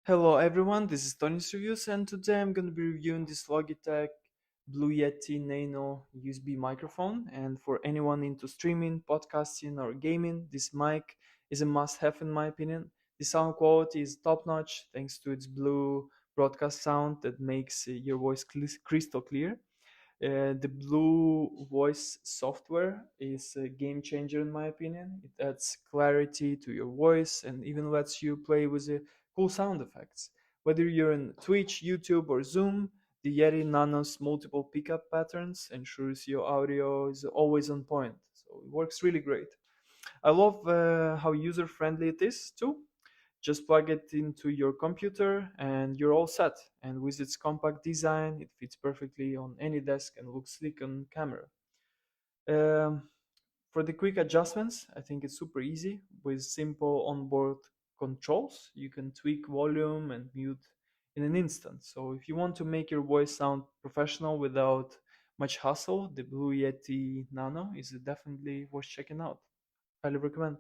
Hello everyone, this is Tony's Reviews, and today I'm going to be reviewing this Logitech Blue Yeti Nano USB microphone. And for anyone into streaming, podcasting, or gaming, this mic is a must-have in my opinion. The sound quality is top-notch thanks to its blue broadcast sound that makes your voice crystal clear. The Blue Voice software is a game changer in my opinion. It adds clarity to your voice and even lets you play with cool sound effects. Whether you're in Twitch, YouTube, or Zoom, the Yeti Nano's multiple pickup patterns ensures your audio is always on point. So it works really great. I love how user friendly it is too. Just plug it into your computer and you're all set. And with its compact design, it fits perfectly on any desk and looks sleek on camera. Um, for the quick adjustments, I think it's super easy. With simple onboard controls, you can tweak volume and mute in an instant. So if you want to make your voice sound professional without much hassle, the Blue Yeti Nano is definitely worth checking out. Highly recommend.